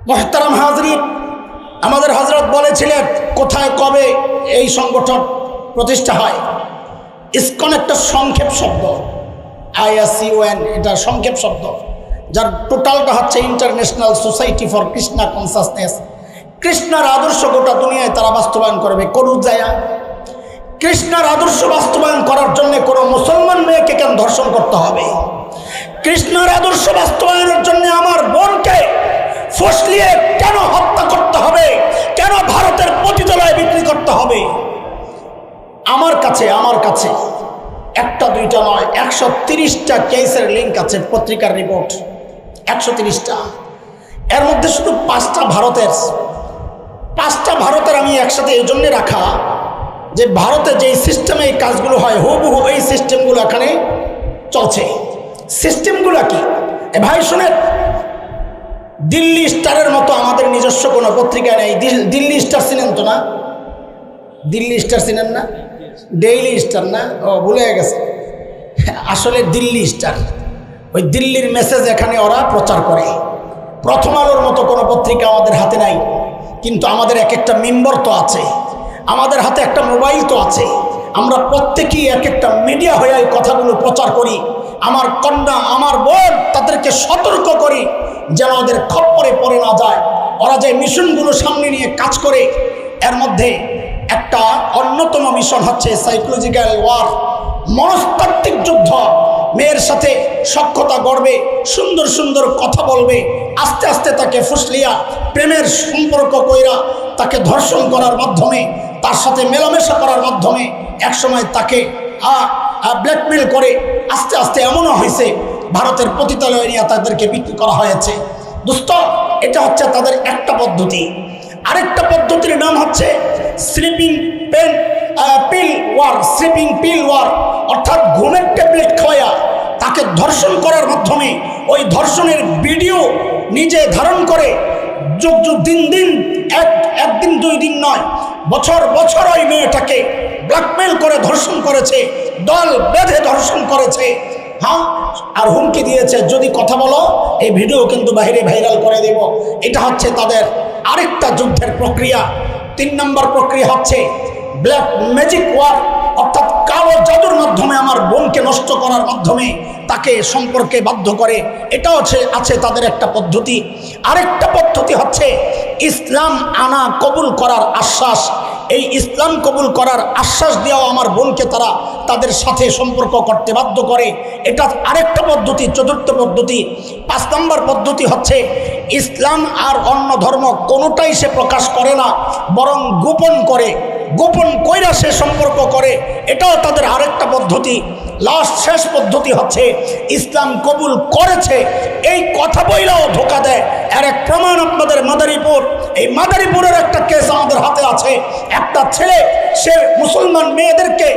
মুহতারাম হাজরিন, আমাদের হযরত বলেছিলেন কোথায় কবে এই সংগঠন প্রতিষ্ঠা হয়। ইসকন একটা সংক্ষেপ শব্দ, ISCON, এটা সংক্ষেপ শব্দ, যার টোটালটা হচ্ছে international society for Krishna consciousness. কৃষ্ণার আদর্শ গোটা দুনিয়ায় তারা বাস্তবায়ন করবে। করু যায় কৃষ্ণার আদর্শ বাস্তবায়ন করার জন্য কোনো মুসলমান মেয়েকে কেন ধর্ষণ করতে হবে? কৃষ্ণার আদর্শ বাস্তবায়নের জন্য আমার বোনকে ফসলিয়ে কেন হত্যা করতে হবে? কেন ভারতের পতিতালয়ে বিক্রি করতে হবে? আমার কাছে একটা দুইটা নয়, 130টা কেসের লিঙ্ক আছে, পত্রিকার রিপোর্ট 130টা। এর মধ্যে শুধু 5টা ভারতের আমি একসাথে এই জন্যে রাখা যে ভারতে যেই সিস্টেমে এই কাজগুলো হয় হুবহু এই সিস্টেমগুলো এখানে চলছে। সিস্টেমগুলো কি ভাই শুনেন, দিল্লি স্টারের মতো আমাদের নিজস্ব কোনো পত্রিকা নেই। দিল্লি স্টার চিনেন তো না? দিল্লি স্টার চিনেন না? ডেইলি স্টার না? ও ভুলে গেছে, আসলে দিল্লি স্টার। ওই দিল্লির মেসেজ এখানে ওরা প্রচার করে। প্রথম আলোর মতো কোনো পত্রিকা আমাদের হাতে নাই, কিন্তু আমাদের এক একটা মেম্বার তো আছে, আমাদের হাতে একটা মোবাইল তো আছে। আমরা প্রত্যেকেই এক একটা মিডিয়া হয়ে এই কথাগুলো প্রচার করি। আমার কন্যা, আমার বোন, তাদেরকে সতর্ক করি যেন ওদের খপ্পরে পড়ে না যায়। ওরা যে মিশনগুলো সামনে নিয়ে কাজ করে, এর মধ্যে একটা অন্যতম মিশন হচ্ছে সাইকোলজিক্যাল ওয়ার, মনস্তাত্ত্বিক যুদ্ধ। মেয়ের সাথে সখ্যতা গড়বে, সুন্দর সুন্দর কথা বলবে, আস্তে আস্তে তাকে ফুসলিয়া প্রেমের সম্পর্ক কইরা তাকে ধর্ষণ করার মাধ্যমে, তার সাথে মেলামেশা করার মাধ্যমে একসময় তাকে ব্ল্যাকমেল করে আস্তে আস্তে এমনও হয়েছে ভারতের পতিতালয়ে নিয়ে তাদেরকে বিক্রি করা হয়েছে। দোস্ত, এটা হচ্ছে তাদের একটা পদ্ধতি। আরেকটা পদ্ধতির নাম হচ্ছে স্লিপিং পিল ওয়ার, অর্থাৎ ঘুমের ট্যাবলেট খাওয়া তাকে ধর্ষণ করার মাধ্যমে ওই ধর্ষণের ভিডিও নিজে ধারণ করে দিন একদিন 2 দিন নয়, বছর বছর ওই মেয়েটাকে ব্ল্যাকমেল করে ধর্ষণ করেছে, দল বেঁধে ধর্ষণ করেছে। হ্যাঁ, আর হুমকি দিয়েছে যদি কথা বলো এই ভিডিও কিন্তু বাইরে ভাইরাল করে দেব। এটা হচ্ছে তাদের আরেকটা যুদ্ধের প্রক্রিয়া। 3 নম্বর প্রক্রিয়া হচ্ছে ব্ল্যাক ম্যাজিক ওয়ার, অর্থাৎ কালো জাদুর মাধ্যমে আমার বোনকে নষ্ট করার মাধ্যমে তাকে সম্পর্কে বাধ্য করে। এটাও আছে তাদের একটা পদ্ধতি। আরেকটা পদ্ধতি হচ্ছে ইসলাম আনা কবুল করার আশ্বাস। এই ইসলাম কবুল করার আশ্বাস দেওয়া আমার বোনকে তারা তাদের সাথে সম্পর্ক করতে বাধ্য করে। এটা আরেকটা পদ্ধতি, চতুর্থ পদ্ধতি। 5 নম্বর পদ্ধতি হচ্ছে ইসলাম আর অন্য ধর্ম কোনোটাই সে প্রকাশ করে না, বরং গোপন কইরা সে সম্পর্ক করে। এটাও তাদের আরেকটা পদ্ধতি। শেষ পদ্ধতি হচ্ছে ইসলাম কবুল করেছে এই কথা বইলাও ধোকা দেয়। এর এক প্রমাণ আপনাদের মাদারীপুর। এই মাদারীপুরের একটা কেস আমাদের হাতে আছে। একটা ছেলে সে মুসলমান মেয়েদেরকে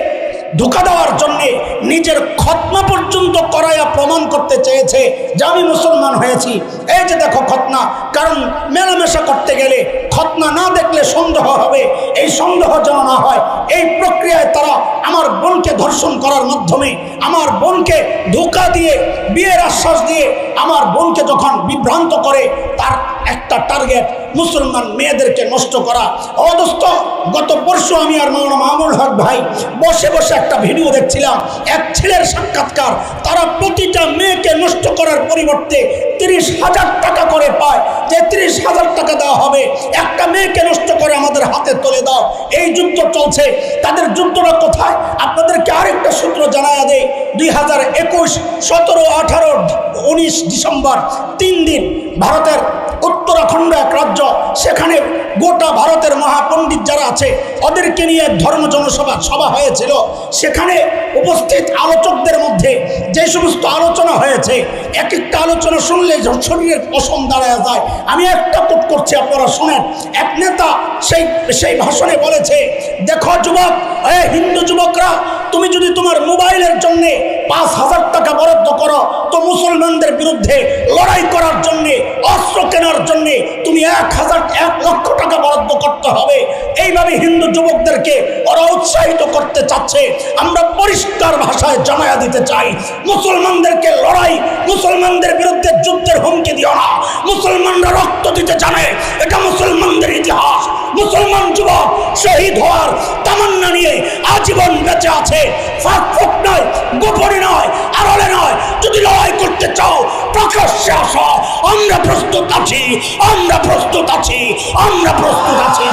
ধোকা দেওয়ার জন্যে নিজের খতনা পর্যন্ত করাইয়া প্রমাণ করতে চেয়েছে যে আমি মুসলমান হয়েছি, এই যে দেখো খতনা। কারণ মেলামেশা করতে গেলে খতনা না দেখলে সন্দেহ হবে, এই সন্দেহ যেন না হয় এই প্রক্রিয়ায় তারা আমার বোনকে ধর্ষণ করার মাধ্যমে, আমার বোনকে ধোকা দিয়ে, বিয়ের আশ্বাস দিয়ে আমার বোনকে যখন বিভ্রান্ত করে, তার একটা টার্গেট মুসলমান মেয়েদেরকে নষ্ট করা। অদস্ত গত পরশু আমি আর মাওলানা মামুল হক ভাই বসে বসে একটা ভিডিও দেখছিলাম, এক ছেলের সাক্ষাৎকার। তারা প্রতিটা মেয়েকে নষ্ট করার পরিবর্তে 30,000 টাকা করে পায়, যে 30,000 টাকা দেওয়া হবে একটা মেয়েকে নষ্ট করে আমাদের হাতে তুলে দাও। এই যুদ্ধ চলছে। তাদের যুদ্ধটা কোথায়? আপনাদেরকে আরেকটা সূত্র জানায়া দেয়। 2021, 17, 18, 19 ডিসেম্বর 3 দিন ভারতের উত্তরাখণ্ড এক রাজ্য, সেখানে গোটা ভারতের মহাপণ্ডিত যারা আছে ওদেরকে নিয়ে ধর্ম জনসভা হয়েছিল। সেখানে উপস্থিত আলোচকদের মধ্যে যে সমস্ত আলোচনা হয়েছে, এক একটা আলোচনা শুনলে শরীরের পশম দাঁড়ায় যায়। আমি একটা কোট করছি, আপনারা শোনেন। এক নেতা সে সেই ভাষণে বলেছে, দেখো যুবক, হিন্দু যুবকরা, তুমি যদি তোমার মোবাইলের জন্য 5,000 টাকা বরাদ্দ করো, তো মুসলমানদের বিরুদ্ধে লড়াই করার জন্য, অস্ত্র কেনার জন্য তুমি 1,00,000 টাকা বরাদ্দ করতে হবে। এইভাবে হিন্দু যুবকদেরকে ওরা উৎসাহিত করতে চাচ্ছে। আমরা পরিষ্কার ভাষায় জানায়া দিতে চাই, মুসলমানদেরকে লড়াই, মুসলমানদের বিরুদ্ধে যুদ্ধের হুমকি দিও না। মুসলমানরা রক্ত দিতে জানে, এটা মুসলমানদের ইতিহাস। মুসলমান যুবক শহীদ হওয়ার তামান্না নিয়ে আজীবন বেঁচে আছে। ফাঁক নয়, গোপনে নয়, আড়ালে নয়। যদি লড়াই করতে চাও প্রকাশ্যে আসো, আমরা প্রস্তুত আছি, আমরা প্রস্তুত আছি, আমরা প্রস্তুত আছি।